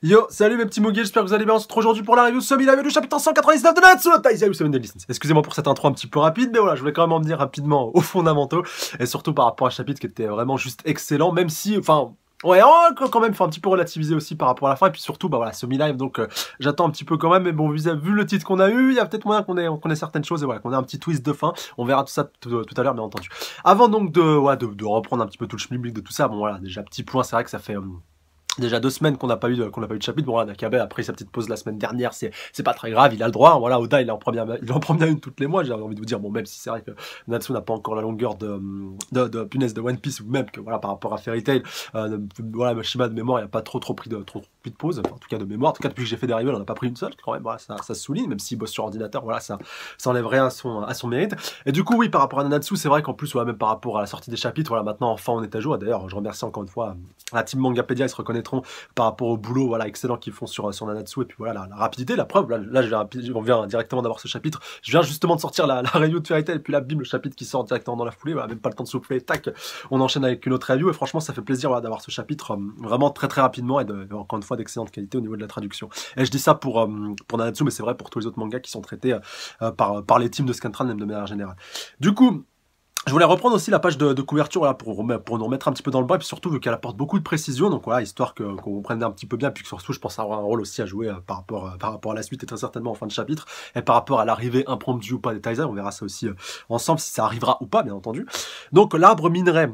Yo, salut mes petits Mugi, j'espère que vous allez bien. On se retrouve aujourd'hui pour la review semi-live du chapitre 199 de Natsu no Taizai 7 Daily License. Excusez-moi pour cette intro un petit peu rapide, mais voilà, je voulais quand même en venir rapidement aux fondamentaux, et surtout par rapport à un chapitre qui était vraiment juste excellent, même si, enfin... Ouais, quand même, faut un petit peu relativiser aussi par rapport à la fin, et puis surtout, bah voilà, semi-live, donc j'attends un petit peu quand même, mais bon, vu le titre qu'on a eu, il y a peut-être moyen qu'on ait certaines choses, et voilà, qu'on ait un petit twist de fin, on verra tout ça tout à l'heure, bien entendu. Avant donc de reprendre un petit peu tout le schmilblick de tout ça, bon voilà, déjà, petit point, c'est vrai que ça fait... Déjà 2 semaines qu'on n'a pas eu de chapitre. Bon là, Nakabe a pris sa petite pause la semaine dernière, c'est pas très grave, il a le droit. Voilà, Oda il est en première une toutes les mois. J'ai envie de vous dire, bon, même si c'est vrai que Natsu n'a pas encore la longueur de punaise de One Piece, ou même que voilà, par rapport à Fairy Tail, voilà, Mashima de mémoire, il n'y a pas trop pris de pause, enfin, en tout cas de mémoire. En tout cas depuis que j'ai fait des rivals, on n'a pas pris une seule quand même. Voilà, ça se souligne, même s'il bosse sur ordinateur, voilà, ça enlève rien à son mérite. Et du coup, oui, par rapport à Nanatsu, c'est vrai qu'en plus, ouais, même par rapport à la sortie des chapitres, voilà, maintenant enfin on est à jour. D'ailleurs, je remercie encore une fois la team Mangapédia, ils se reconnaîtront par rapport au boulot voilà, excellent qu'ils font sur Nanatsu, et puis voilà, la rapidité, la preuve, là on vient directement d'avoir ce chapitre, je viens justement de sortir la review de Fairy Tail, et puis là, bim, le chapitre qui sort directement dans la foulée, voilà, même pas le temps de souffler, tac, on enchaîne avec une autre review, et franchement, ça fait plaisir voilà, d'avoir ce chapitre vraiment très rapidement, et encore une fois d'excellente qualité au niveau de la traduction. Et je dis ça pour Nanatsu, mais c'est vrai pour tous les autres mangas qui sont traités par les teams de Scantran, même de manière générale. Du coup, je voulais reprendre aussi la page de couverture voilà, pour nous remettre un petit peu dans le bain, et puis surtout vu qu'elle apporte beaucoup de précision, donc voilà, histoire qu'on comprenne un petit peu bien, puis que surtout je pense avoir un rôle aussi à jouer par rapport à la suite, et très certainement en fin de chapitre, et par rapport à l'arrivée impromptue ou pas des Taizai, on verra ça aussi ensemble, si ça arrivera ou pas, bien entendu. Donc l'arbre minerai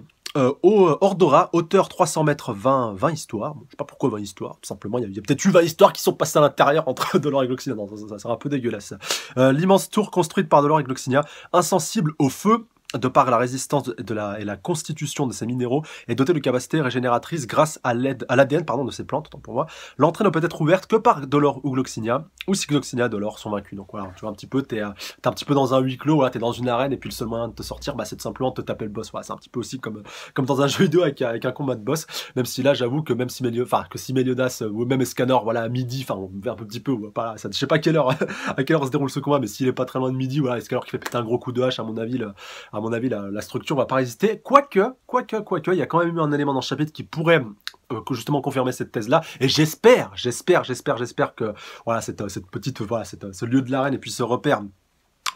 au Ordora, hauteur 300 mètres, 20 histoires. Bon, je sais pas pourquoi 20 histoires, tout simplement, il y a peut-être eu 20 histoires qui sont passées à l'intérieur entre Dolor et Gloxinia, non, ça sera un peu dégueulasse. L'immense tour construite par Dolor et Gloxinia, insensible au feu, de par la résistance et la constitution de ces minéraux, est dotée de capacités régénératrices grâce à l'ADN de ces plantes, autant pour moi. L'entrée ne peut être ouverte que par Dolor ou Gloxinia, ou si Gloxinia et Dolor sont vaincus. Donc voilà, tu vois un petit peu, t'es un petit peu dans un huis clos, voilà, t'es dans une arène, et puis le seul moyen de te sortir, bah, c'est tout simplement de te taper le boss. Voilà, c'est un petit peu aussi comme dans un jeu vidéo avec un combat de boss, même si là, j'avoue que même si Meliodas ou même Escanor, voilà, à midi, enfin, on verra un petit peu, pas, ça, je sais pas à quelle heure se déroule ce combat, mais s'il est pas très loin de midi, voilà, Escanor qui fait péter un gros coup de hache, à mon avis, la structure va pas résister. Quoique, il y a quand même eu un élément dans ce chapitre qui pourrait justement confirmer cette thèse-là. Et j'espère que voilà, cette petite, voilà, ce lieu de l'arène et puis ce repère,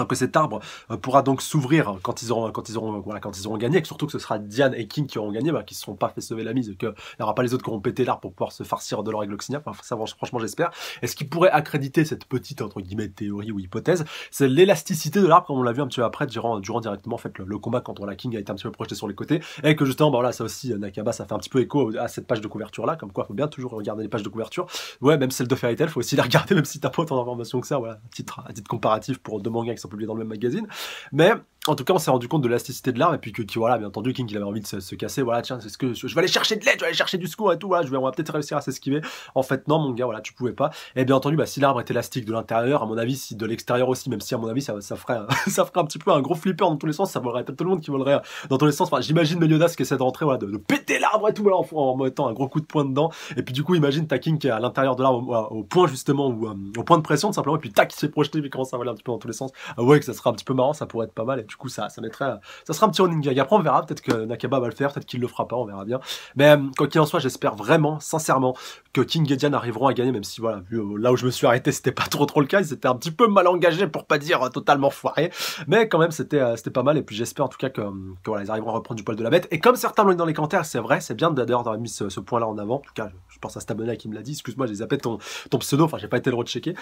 que cet arbre pourra donc s'ouvrir quand ils auront gagné, et que surtout que ce sera Diane et King qui auront gagné, bah, qui se seront pas fait sauver la mise, qu'il n'y aura pas les autres qui auront pété l'arbre pour pouvoir se farcir de leur Gloxinia. Enfin, ça, franchement, j'espère. Et ce qui pourrait accréditer cette petite, entre guillemets, théorie ou hypothèse, c'est l'élasticité de l'arbre, comme on l'a vu un petit peu après, durant directement, en fait, le combat quand la King a été un petit peu projeté sur les côtés, et que justement, bah, voilà, ça aussi, Nakaba, ça fait un petit peu écho à cette page de couverture-là, comme quoi, faut bien toujours regarder les pages de couverture. Ouais, même celle de Fairy Tail, faut aussi les regarder, même si t'as pas autant d'informations que ça, voilà, à titre comparatif pour deux mangas qui sont publiés dans le même magazine. Mais en tout cas, on s'est rendu compte de l'élasticité de l'arbre, et puis que voilà, bien entendu, King il avait envie de se casser. Voilà, tiens, c'est ce que je vais aller chercher de l'aide, je vais aller chercher du secours et tout. Voilà, on va peut-être réussir à s'esquiver. En fait, non, mon gars, voilà, tu pouvais pas. Et bien entendu, bah, si l'arbre est élastique de l'intérieur, à mon avis, si de l'extérieur aussi, même si à mon avis, ça ferait un petit peu un gros flipper dans tous les sens, ça volerait tout le monde qui volerait dans tous les sens. Enfin, j'imagine Meliodas qui essaie de rentrer, voilà, de péter l'arbre et tout, voilà, en mettant un gros coup de poing dedans. Et puis du coup, imagine ta King qui est à l'intérieur de l'arbre, au point justement, au point de pression, tout simplement, et puis tac, il s'est projeté, puis commence à voler un petit peu dans tous les sens. Ah ouais, que ça serait un petit peu marrant, ça pourrait être pas mal, et du coup, ça sera un petit running gag. Après, on verra, peut-être que Nakaba va le faire, peut-être qu'il le fera pas, on verra bien. Mais quoi qu'il en soit, j'espère vraiment, sincèrement, que King et Diane arriveront à gagner, même si voilà, vu là où je me suis arrêté, c'était pas trop le cas, ils étaient un petit peu mal engagés, pour pas dire totalement foirés, mais quand même, c'était pas mal, et puis j'espère en tout cas que voilà, ils arriveront à reprendre du poil de la bête. Et comme certains l'ont dit dans les commentaires, c'est vrai, c'est bien d'ailleurs d'avoir mis ce point-là en avant. En tout cas, je pense à cet abonné qui me l'a dit, excuse-moi, j'ai zappé ton pseudo, enfin j'ai pas été le rechecker,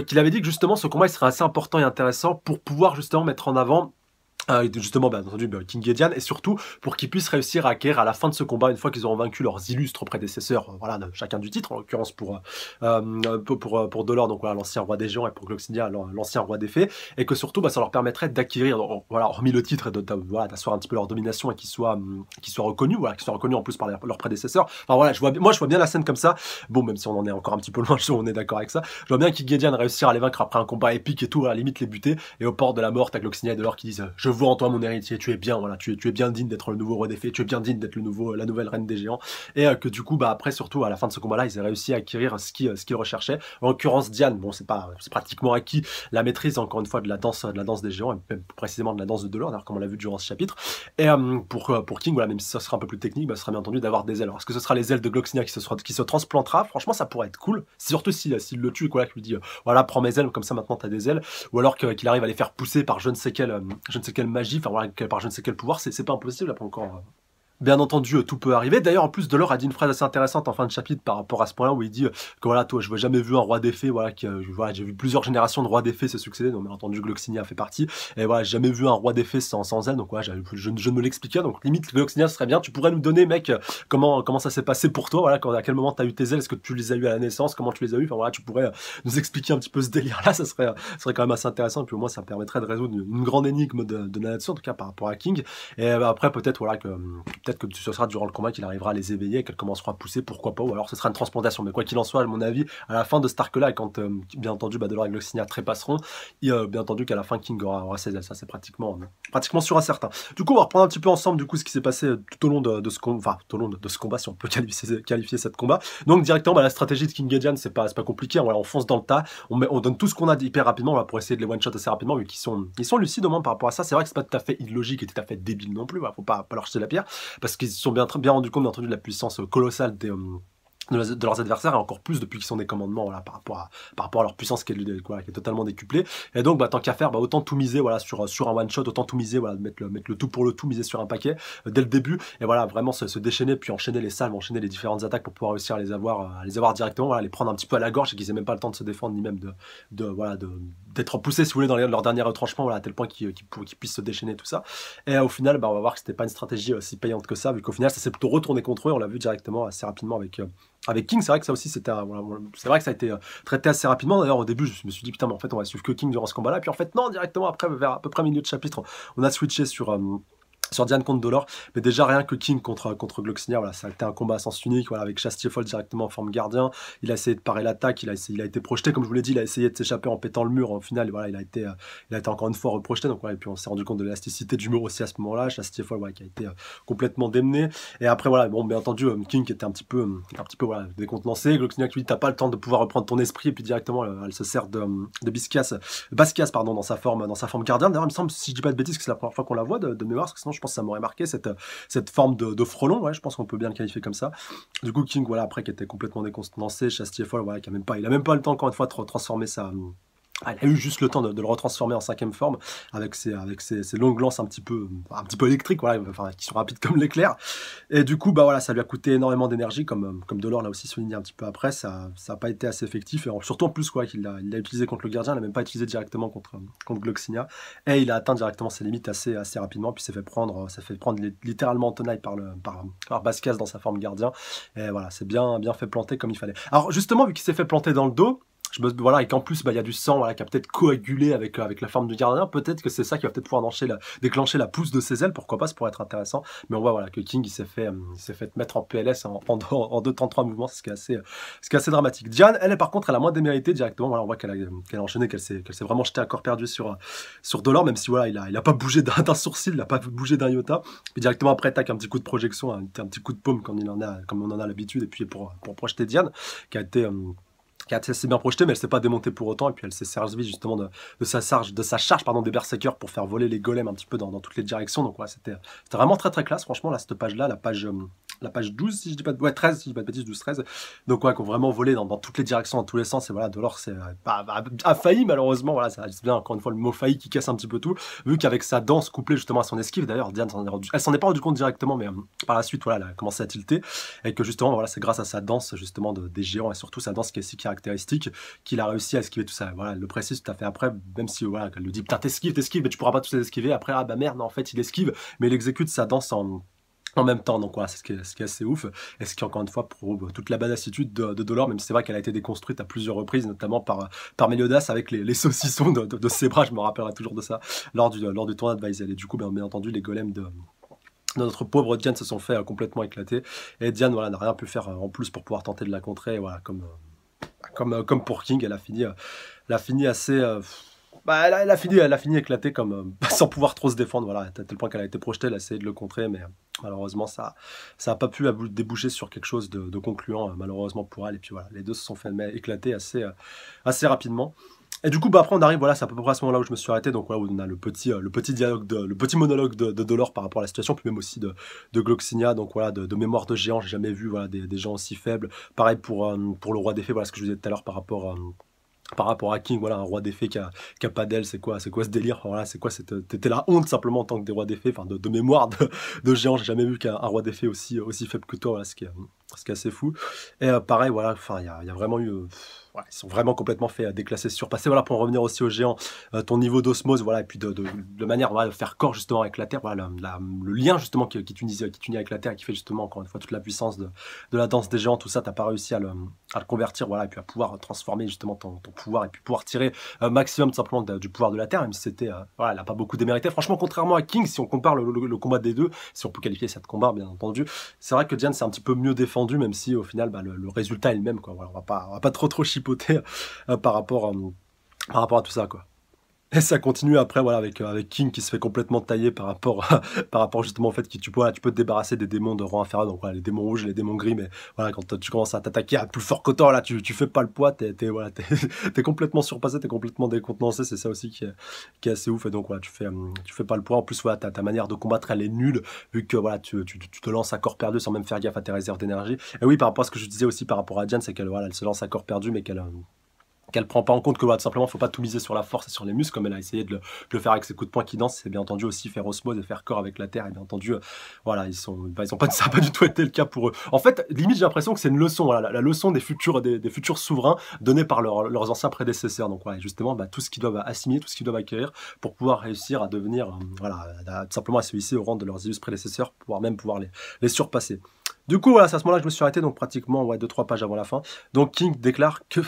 qu'il avait dit que justement ce combat il serait assez important et intéressant pour pouvoir justement mettre en avant justement, bien entendu, King et Diane, et surtout pour qu'ils puissent réussir à acquérir à la fin de ce combat, une fois qu'ils auront vaincu leurs illustres prédécesseurs, voilà, chacun du titre, en l'occurrence pour Dolor, donc voilà, l'ancien roi des géants, et pour Gloxinia, l'ancien roi des fées, et que surtout, ça leur permettrait d'acquérir, voilà, hormis le titre, et voilà, d'asseoir un petit peu leur domination, et qu'ils soient reconnus, voilà, qu'ils soient reconnus en plus par leurs prédécesseurs. Enfin voilà, je vois bien la scène comme ça. Bon, même si on en est encore un petit peu loin, on est d'accord avec ça. Je vois bien King et Diane réussir à les vaincre après un combat épique et tout, à la limite les buter, et au port de la mort, t'as Gloxinia et Dolor qui disent je vois en toi mon héritier, tu es bien, voilà, tu es bien digne d'être le nouveau roi des fées, tu es bien digne d'être la nouvelle reine des géants, et que du coup, bah après, surtout à la fin de ce combat-là, ils aient réussi à acquérir ce qu'ils recherchaient. En l'occurrence, Diane, bon, c'est pratiquement acquis la maîtrise, encore une fois, de la danse des géants, et même plus précisément de la danse de Dolor, d'ailleurs, comme on l'a vu durant ce chapitre. Et pour King, voilà, même si ça sera un peu plus technique, bah, ce sera bien entendu d'avoir des ailes. Alors, est-ce que ce sera les ailes de Gloxinia qui se transplantera? Franchement, ça pourrait être cool, surtout s'il le tue, quoi, qu'il lui dit, voilà, prends mes ailes, comme ça maintenant t'as des ailes, ou alors qu'il arrive à les faire pousser par je ne sais quelle magie, enfin voilà, par je ne sais quel pouvoir, c'est pas impossible, là, pas encore. Bien entendu, tout peut arriver. D'ailleurs, en plus, Delors a dit une phrase assez intéressante en fin de chapitre par rapport à ce point-là, où il dit que voilà, toi, je n'ai jamais vu un roi des fées, voilà, voilà, j'ai vu plusieurs générations de rois des fées se succéder, donc bien entendu, Gloxinia fait partie, et voilà, j'ai jamais vu un roi des fées sans elle, donc voilà, je ne me l'expliquais, donc limite, Gloxinia, ce serait bien, tu pourrais nous donner, mec, comment ça s'est passé pour toi, voilà, à quel moment tu as eu tes ailes, est-ce que tu les as eu à la naissance, comment tu les as eu, enfin voilà, tu pourrais nous expliquer un petit peu ce délire-là, ça serait quand même assez intéressant, et puis au moins, ça permettrait de résoudre une grande énigme de Nanatsu, en tout cas par rapport à King, et après, peut-être, voilà, peut-être que ce sera durant le combat qu'il arrivera à les éveiller et qu'elles commenceront à pousser, pourquoi pas, ou alors ce sera une transplantation. Mais quoi qu'il en soit, à mon avis, à la fin de cet arc-là, et quand bien entendu Delors et Gloxinia trépasseront, bien entendu qu'à la fin King aura ses ailes, ça c'est pratiquement sûr et certain. Du coup, on va reprendre un petit peu ensemble du coup ce qui s'est passé tout au long de ce combat, enfin tout au long de ce combat, si on peut qualifier cette combat. Donc directement, la stratégie de King et Diane, c'est pas compliqué, voilà, on fonce dans le tas, on donne tout ce qu'on a hyper rapidement, voilà, pour essayer de les one-shot assez rapidement, vu qu'ils sont lucides au moins par rapport à ça. C'est vrai que c'est pas tout à fait illogique et tout à fait débile non plus, voilà, faut pas leur jeter la pierre, parce qu'ils se sont bien rendu compte, bien entendu, de la puissance colossale de leurs adversaires, et encore plus depuis qu'ils sont des commandements, voilà, par rapport à leur puissance qui est totalement décuplée. Et donc, tant qu'à faire, autant tout miser, voilà, sur un one shot, autant tout miser, voilà, mettre le tout pour le tout, miser sur un paquet dès le début, et voilà, vraiment se déchaîner, puis enchaîner les salves, enchaîner les différentes attaques pour pouvoir réussir à les avoir directement, voilà, les prendre un petit peu à la gorge et qu'ils aient même pas le temps de se défendre, ni même d'être poussés, si vous voulez, dans leur dernier retranchement, voilà, à tel point qu'ils puissent se déchaîner, tout ça. Et au final, on va voir que c'était pas une stratégie si payante que ça, vu qu'au final, ça s'est plutôt retourné contre eux. On l'a vu directement assez rapidement avec King. C'est vrai que ça aussi, c'est vrai que ça a été traité assez rapidement. D'ailleurs, au début, je me suis dit, putain, mais en fait, on va suivre que King durant ce combat-là. Puis en fait, non, directement après, vers à peu près milieu de chapitre, on a switché sur Diane contre Dolor, mais déjà rien que King contre Gloxinia, voilà, ça a été un combat à sens unique, voilà, avec Shastiefol directement en forme gardien. Il a essayé de parer l'attaque, il a été projeté, comme je vous l'ai dit, il a essayé de s'échapper en pétant le mur. Au final, voilà, il a été encore une fois reprojeté, donc voilà, et puis on s'est rendu compte de l'élasticité du mur aussi à ce moment-là. Shastiefol, voilà, qui a été complètement démené. Et après, voilà, bon, bien entendu, King qui était un petit peu voilà, décontenancé. Gloxinia qui lui dit, t'as pas le temps de pouvoir reprendre ton esprit, et puis directement, elle se sert de Basquias, pardon, dans sa forme gardienne. D'ailleurs, il me semble, si je dis pas de bêtises, que c'est la première fois qu'on la voit de mémoire, parce que sinon, je pense que ça m'aurait marqué cette forme de frelon, ouais, je pense qu'on peut bien le qualifier comme ça. Du coup, King, voilà, après, qui était complètement décontenancé, Shastiefol, voilà, il a même pas le temps, encore une fois, de transformer il a eu juste le temps de le retransformer en 5e forme avec ses longues lances un petit peu électriques, voilà, enfin, qui sont rapides comme l'éclair. Et du coup, voilà, ça lui a coûté énormément d'énergie, comme Delors l'a aussi souligné un petit peu après. Ça n'a pas été assez effectif, et surtout en plus, quoi, il l'a utilisé contre le gardien, il n'a même pas utilisé directement contre Gloxinia, et il a atteint directement ses limites assez rapidement, puis s'est fait prendre littéralement en tenaille par Basquias dans sa forme gardien. Et voilà, c'est bien fait planter comme il fallait. Alors justement, vu qu'il s'est fait planter dans le dos, voilà, et qu'en plus il y a du sang, voilà, qui a peut-être coagulé avec la forme du gardien, peut-être que c'est ça qui va peut-être pouvoir déclencher la pousse de ses ailes, pourquoi pas, ça pourrait être intéressant. Mais on voit, voilà, que King il s'est fait mettre en PLS en 2 temps 3 mouvements, ce qui est assez dramatique. Diane, elle, par contre, elle a moins démérité directement, voilà, on voit qu'elle a enchaîné, qu'elle s'est vraiment jetée à corps perdu sur Dolor, même si voilà, il a pas bougé d'un sourcil, il a pas bougé d'un iota, et directement après tac, un petit coup de projection, un petit coup de paume comme on en a l'habitude, et puis pour projeter Diane, qui a été assez bien projetée, mais elle s'est pas démontée pour autant, et puis elle s'est servie justement de sa charge des berserkers pour faire voler les golems un petit peu dans toutes les directions. Donc ouais, c'était vraiment très très classe, franchement, là, cette page-là, la page 12, si je dis pas de... Ouais, 13, si je dis pas de bêtises, 12-13. Donc ouais, qu'on vraiment volé dans toutes les directions, dans tous les sens, et voilà, Dolor a failli, malheureusement, voilà, ça c'est bien, encore une fois, le mot failli qui casse un petit peu tout, vu qu'avec sa danse couplée justement à son esquive, d'ailleurs, Diane elle s'en est pas rendu compte directement, mais par la suite, voilà, elle a commencé à tilter, et que justement, voilà, c'est grâce à sa danse, justement, des géants, et surtout sa danse qui est si caractéristique, qu'il a réussi à esquiver tout ça. Voilà, elle le précise tout à fait après, même si voilà, elle lui dit putain, t'esquives, mais tu pourras pas tous les esquiver. Après, ah bah merde, non, en fait, il esquive, mais il exécute sa danse en même temps. Donc voilà, c'est ce qui est assez ouf, et ce qui encore une fois prouve toute la badassitude de Dolor, même si c'est vrai qu'elle a été déconstruite à plusieurs reprises, notamment par Meliodas avec les saucissons de ses bras. Je me rappellerai toujours de ça lors du tournoi de Vaisel. Et du coup, bien entendu, les golems de notre pauvre Diane se sont fait complètement éclater, et Diane, voilà, n'a rien pu faire en plus pour pouvoir tenter de la contrer. Et voilà, comme pour King, elle a fini assez bah, elle a fini éclatée comme sans pouvoir trop se défendre, voilà, à tel point qu'elle a été projetée, elle a essayé de le contrer, mais malheureusement ça a pas pu déboucher sur quelque chose de concluant, malheureusement pour elle. Et puis voilà, les deux se sont fait éclater assez rapidement. Et du coup, bah après on arrive, voilà, c'est à peu près à ce moment-là où je me suis arrêté, donc voilà, où on a le petit dialogue, le petit monologue de Dolor par rapport à la situation, puis même aussi de Gloxinia, donc voilà, de mémoire de géant, j'ai jamais vu voilà, des gens aussi faibles. Pareil pour le roi des fées, voilà ce que je vous disais tout à l'heure par rapport à King, voilà, un roi des fées qui a pas d'aile, c'est quoi ce délire, voilà, c'est quoi t'étais la honte simplement en tant que des rois des fées, enfin de mémoire de géant, j'ai jamais vu qu'un roi des fées aussi faible que toi, voilà, ce qui est assez fou. Et pareil, voilà, enfin, il y a vraiment eu, ouais, ils sont vraiment complètement fait déclasser, surpasser, voilà, pour en revenir aussi aux géants, ton niveau d'osmose, voilà, et puis de manière, voilà, de faire corps justement avec la terre, voilà, le lien justement qui t'unit avec la terre, et qui fait justement, encore une fois, toute la puissance de la danse des géants, tout ça, t'as pas réussi à le convertir, voilà, et puis à pouvoir transformer justement ton pouvoir, et puis pouvoir tirer maximum tout simplement du pouvoir de la terre, même si c'était, voilà, elle n'a pas beaucoup démérité. Franchement, contrairement à King, si on compare le combat des deux, si on peut qualifier ça de combat, bien entendu, c'est vrai que Diane c'est un petit peu mieux défendu, même si au final, bah, le résultat est le même, quoi. Voilà, on va pas trop chipoter par rapport à tout ça, quoi. Et ça continue après, voilà, avec King qui se fait complètement tailler par rapport, par rapport justement au fait que tu peux te débarrasser des démons de rang inférieur, donc voilà, les démons rouges et les démons gris, mais voilà, quand tu commences à t'attaquer à plus fort que toi, là, tu fais pas le poids, voilà, t'es complètement surpassé, t'es complètement décontenancé, c'est ça aussi qui est assez ouf, et donc voilà, tu fais pas le poids, en plus, voilà, ta manière de combattre, elle est nulle, vu que voilà, tu te lances à corps perdu sans même faire gaffe à tes réserves d'énergie. Et oui, par rapport à ce que je disais aussi par rapport à Diane, c'est qu'elle voilà, elle se lance à corps perdu, mais qu'elle prend pas en compte que voilà, tout simplement, faut pas tout miser sur la force et sur les muscles, comme elle a essayé de le faire avec ses coups de poing qui dansent. C'est bien entendu aussi faire osmose et faire corps avec la terre. Et bien entendu, voilà, ils ont pas, ça n'a pas du tout été le cas pour eux. En fait, limite, j'ai l'impression que c'est une leçon, voilà, la leçon des futurs souverains donnée par leurs anciens prédécesseurs. Donc voilà, justement, bah, tout ce qu'ils doivent assimiler, tout ce qu'ils doivent acquérir pour pouvoir réussir à devenir, voilà, tout simplement à se hisser au rang de leurs illustres prédécesseurs, pouvoir les surpasser. Du coup, voilà, c'est à ce moment-là que je me suis arrêté, donc pratiquement, ouais, 2-3 pages avant la fin. Donc King déclare que,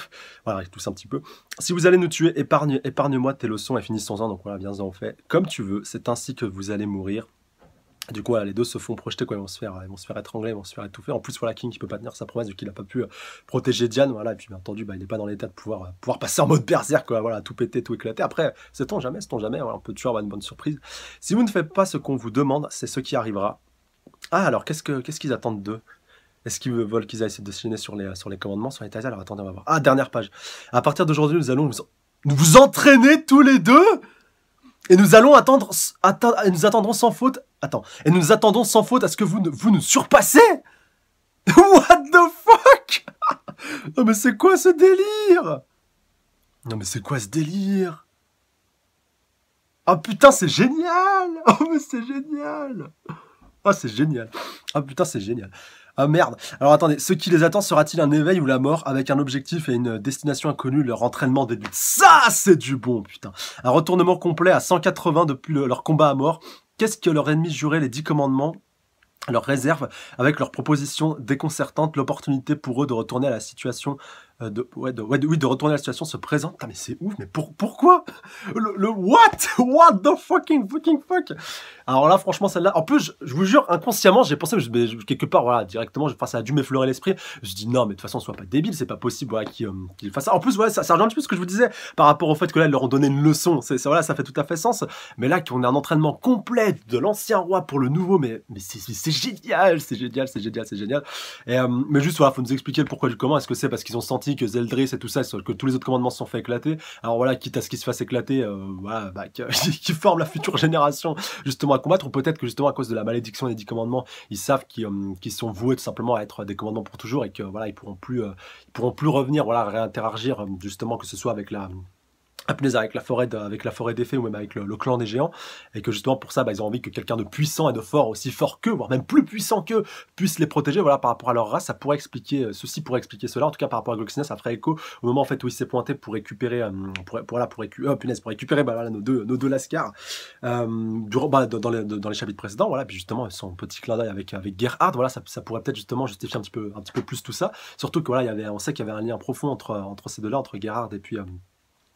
voilà, il tousse un petit peu. Si vous allez nous tuer, épargne-moi tes leçons et finissons-en. Donc voilà, viens-en fait. Comme tu veux, c'est ainsi que vous allez mourir. Du coup, voilà, les deux se font projeter, quoi. Ils vont se faire étrangler, ils vont se faire étouffer. En plus, voilà, King qui peut pas tenir sa promesse vu qu'il a pas pu protéger Diane, voilà. Et puis, bien entendu, bah, il n'est pas dans l'état de pouvoir passer en mode berserk, quoi. Voilà, tout péter, tout éclater. Après, sait-on jamais, voilà, on peut toujours avoir une bonne surprise. Si vous ne faites pas ce qu'on vous demande, c'est ce qui arrivera. Ah, alors, qu'est-ce qu'ils attendent d'eux? Est-ce qu'ils veulent qu'ils aillent se déchaîner sur les commandements, sur les tasers? Alors attendez, on va voir. Ah, dernière page. À partir d'aujourd'hui, nous allons vous entraîner tous les deux et nous allons et nous attendrons sans faute. Attends. Et nous attendons sans faute à ce que vous nous surpassez. What the fuck? Non mais c'est quoi ce délire? Non mais c'est quoi ce délire? Ah putain, c'est génial! Oh mais c'est génial! Ah c'est génial! Ah putain, c'est génial! Ah merde. Alors attendez, ce qui les attend sera-t-il un éveil ou la mort avec un objectif et une destination inconnue? Leur entraînement débute. Ça, c'est du bon, putain. Un retournement complet à 180 depuis leur combat à mort. Qu'est-ce que leur ennemi jurait les 10 commandements leur réserve avec leur proposition déconcertante, l'opportunité pour eux de retourner à la situation de retourner à la situation se présente. Putain, mais c'est ouf, mais pourquoi what the fucking fuck. Alors là, franchement, celle-là, en plus, je vous jure, inconsciemment, j'ai pensé, quelque part, voilà, directement, enfin, ça a dû m'effleurer l'esprit. Je dis non, mais de toute façon, sois pas débile, c'est pas possible, voilà, qu'il fasse ça. En plus, voilà, ça rejoint un petit peu ce que je vous disais par rapport au fait que là, ils leur ont donné une leçon. Voilà, ça fait tout à fait sens. Mais là, qu'on ait un entraînement complet de l'ancien roi pour le nouveau, mais c'est génial, c'est génial. Et, mais juste, voilà, faut nous expliquer le pourquoi du comment. Est-ce que c'est parce qu'ils ont senti que Zeldris et tout ça, que tous les autres commandements se sont fait éclater? Alors voilà, quitte à ce qu'ils se fassent éclater, voilà, bah, qui forment la future génération justement à combattre, ou peut-être que justement à cause de la malédiction des 10 commandements, ils savent qu'ils sont voués tout simplement à être des commandements pour toujours et que voilà, ils pourront plus revenir, voilà, réinteragir justement, que ce soit avec avec la forêt des fées ou même avec le clan des géants, et que justement pour ça, bah, ils ont envie que quelqu'un de puissant et de fort, aussi fort qu'eux, voire même plus puissant qu'eux, puisse les protéger, voilà, par rapport à leur race. Ça pourrait expliquer cela, en tout cas par rapport à Gloxinia, ça ferait écho au moment en fait où il s'est pointé pour récupérer pour récupérer bah, voilà, nos deux lascars dans les chapitres précédents, voilà. Puis justement son petit clin d'œil avec Gerhard, voilà, ça pourrait peut-être justement justifier un petit peu plus tout ça, surtout que voilà, on sait qu'il y avait un lien profond entre ces deux-là, entre Gerhard et puis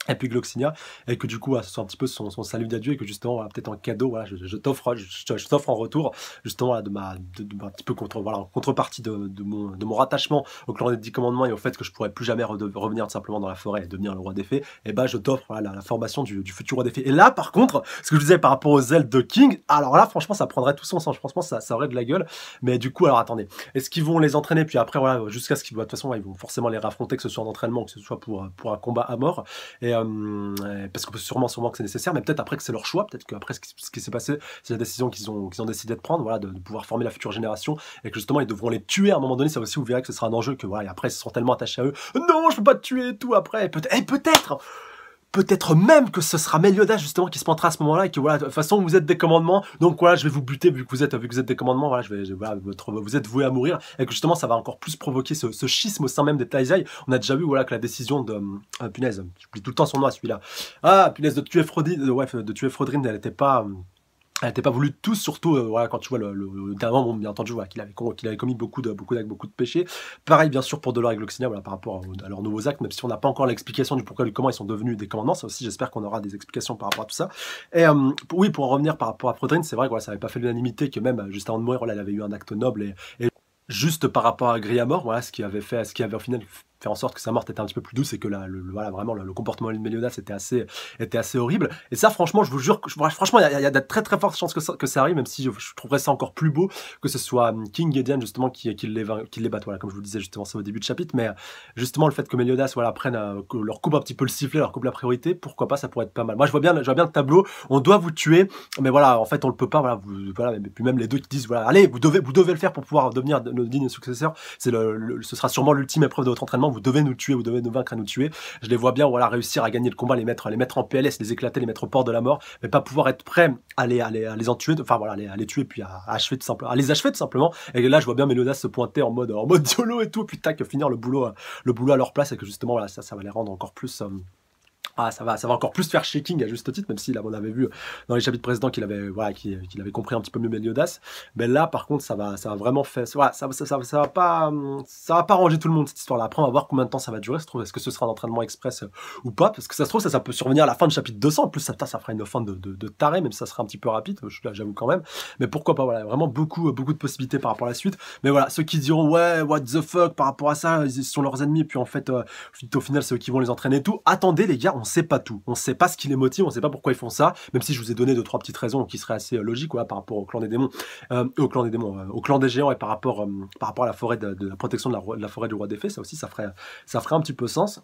et puis Gloxinia, et que du coup, ce soit un petit peu son salut d'adieu, et que justement, voilà, peut-être en cadeau, voilà, je t'offre en retour, justement, voilà, un petit peu en contrepartie de mon rattachement au clan des 10 commandements et au fait que je pourrais plus jamais revenir tout simplement dans la forêt et devenir le roi des fées, et bah je t'offre voilà, la formation du futur roi des fées. Et là, par contre, ce que je disais par rapport aux ailes de King, alors là, franchement, ça prendrait tout son sens. Franchement, ça aurait de la gueule. Mais du coup, alors attendez, est-ce qu'ils vont les entraîner, puis après, voilà, jusqu'à ce qu'ils, de toute façon, ils vont forcément les raffronter, que ce soit en entraînement, que ce soit pour un combat à mort. Et parce que sûrement que c'est nécessaire, mais peut-être après que c'est leur choix, peut-être qu'après ce qui s'est passé, c'est la décision qu'ils ont décidé de prendre, voilà, de pouvoir former la future génération, et que justement ils devront les tuer à un moment donné. Ça aussi, vous verrez que ce sera un enjeu, que voilà, et après ils seront tellement attachés à eux, non, je peux pas te tuer et tout après, peut-être même que ce sera Meliodas justement qui se pointera à ce moment-là, et que voilà, de toute façon vous êtes des commandements, donc voilà, je vais vous buter vu que vous êtes des commandements, voilà, voilà, vous êtes voués à mourir, et que justement ça va encore plus provoquer ce schisme au sein même des Taizai. On a déjà vu voilà que la décision de punaise, j'oublie tout le temps son nom à celui-là. Ah punaise, de tuer Frodrin, elle n'était pas voulue de tous, surtout voilà, quand tu vois dernièrement, bon, bien entendu, voilà, qu'il avait commis beaucoup de péchés. Pareil, bien sûr, pour Dolor et Gloxinia, voilà, par rapport à leurs nouveaux actes, même si on n'a pas encore l'explication du pourquoi et comment ils sont devenus des commandants. Ça aussi, j'espère qu'on aura des explications par rapport à tout ça. Et oui, pour en revenir par rapport à Frodrin, c'est vrai que voilà, ça n'avait pas fait l'unanimité, que même juste avant de mourir, voilà, elle avait eu un acte noble, et juste par rapport à Griamor, voilà, ce qui avait au final fait en sorte que sa mort était un petit peu plus douce, et que voilà, vraiment le comportement de Meliodas était assez horrible. Et ça, franchement, je vous jure, franchement, il y a de très très fortes chances que ça arrive, même si je trouverais ça encore plus beau que ce soit King et Diane justement qui les battent. Voilà, comme je vous le disais justement, c'est au début de chapitre, mais justement le fait que Meliodas voilà que leur coupe un petit peu le sifflet, leur coupe la priorité, pourquoi pas, ça pourrait être pas mal. Moi, je vois bien le tableau. On doit vous tuer, mais voilà, en fait, on le peut pas. Voilà, voilà, et puis même les deux qui disent voilà, allez, vous devez le faire pour pouvoir devenir nos dignes successeurs. Ce sera sûrement l'ultime épreuve de votre entraînement. Vous devez nous tuer, vous devez nous vaincre et nous tuer. Je les vois bien, voilà, réussir à gagner le combat, les mettre en PLS, les éclater, les mettre au port de la mort, mais pas pouvoir être prêt à les en tuer, enfin voilà, à les tuer, puis à les achever tout simplement. Et là, je vois bien Meliodas se pointer en mode YOLO et tout, puis tac, finir le boulot à leur place, et que justement, voilà, ça va les rendre encore plus. Ça va encore plus faire shaking à juste titre, même si là on avait vu dans les chapitres précédents qu'il avait compris un petit peu mieux Meliodas. Mais là par contre ça va vraiment faire, voilà, ça va pas ranger tout le monde cette histoire-là. Après on va voir combien de temps ça va durer. Est-ce que ce sera un entraînement express ou pas, parce que ça se trouve ça peut survenir à la fin du chapitre 200. En plus ça fera une fin de taré, même si ça sera un petit peu rapide. J'avoue quand même. Mais pourquoi pas, voilà, vraiment beaucoup de possibilités par rapport à la suite. Mais voilà, ceux qui diront ouais what the fuck par rapport à ça, ils sont leurs ennemis, et puis en fait au final c'est eux qui vont les entraîner et tout. Attendez les gars, on sait pas tout, on sait pas ce qui les motive, on sait pas pourquoi ils font ça, même si je vous ai donné 2-3 petites raisons qui seraient assez logiques, voilà, par rapport au clan des démons, au clan des géants, et par rapport à la forêt de la protection de la forêt du roi des fées. Ça aussi ça ferait un petit peu sens.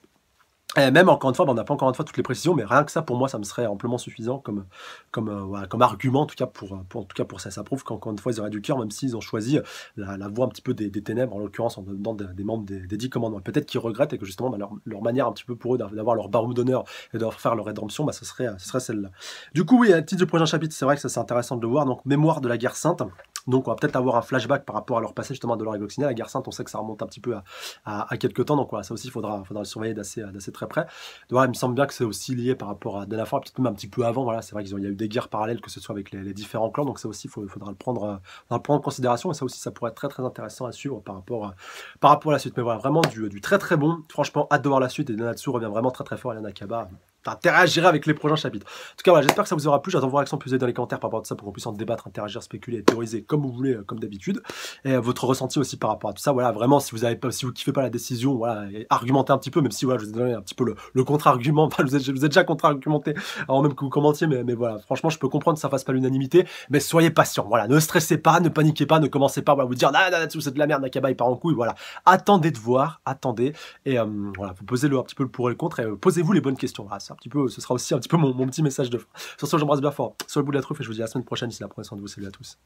Et même encore une fois, on n'a pas encore une fois toutes les précisions, mais rien que ça pour moi ça me serait amplement suffisant comme argument, en tout cas pour ça. Ça prouve qu'encore une fois ils auraient du cœur, même s'ils ont choisi la voie un petit peu des ténèbres, en l'occurrence en donnant des membres des 10 commandements. Peut-être qu'ils regrettent, et que justement leur manière un petit peu pour eux d'avoir leur baroud d'honneur et de faire leur rédemption, ce serait celle-là. Du coup oui, à titre du prochain chapitre, c'est vrai que ça c'est intéressant de le voir. Donc mémoire de la guerre sainte. Donc on va peut-être avoir un flashback par rapport à leur passé justement de Dolor et Gloxinia. La guerre sainte, on sait que ça remonte un petit peu à quelques temps, donc voilà, ça aussi il faudra le surveiller d'assez très près. Donc, il me semble bien que c'est aussi lié par rapport à Denethor, peut-être même un petit peu avant. Voilà, c'est vrai qu'il y a eu des guerres parallèles, que ce soit avec les différents clans, donc ça aussi il faudra le prendre en considération, et ça aussi ça pourrait être très très intéressant à suivre par rapport à la suite. Mais voilà, vraiment du très très bon. Franchement, hâte de voir la suite, et Nanatsu revient vraiment très très fort, et Nakaba interagirait avec les prochains chapitres. En tout cas, voilà, j'espère que ça vous aura plu. J'attends vos réactions plus dans les commentaires par rapport à ça, pour qu'on puisse en débattre, interagir, spéculer et théoriser comme vous voulez, comme d'habitude. Et votre ressenti aussi par rapport à tout ça. Voilà, vraiment, si vous kiffez pas la décision, voilà, argumentez un petit peu, même si voilà, je vous ai donné un petit peu le contre-argument. Enfin, je vous ai déjà contre-argumenté avant même que vous commentiez, mais voilà, franchement, je peux comprendre que ça fasse pas l'unanimité, mais soyez patient. Voilà, ne stressez pas, ne paniquez pas, ne commencez pas à vous dire c'est de la merde, Nakaba il part en couille. Voilà, attendez de voir, attendez, et voilà, vous posez un petit peu le pour et le contre, et posez-vous les bonnes questions. Voilà, ce sera aussi un petit peu mon petit message de fin. Sur ce, j'embrasse bien fort sur le bout de la truffe, et je vous dis à la semaine prochaine. D'ici là, prenez soin de vous. Salut à tous.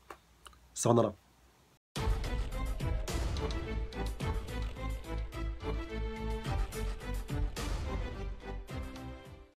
C'est Randall.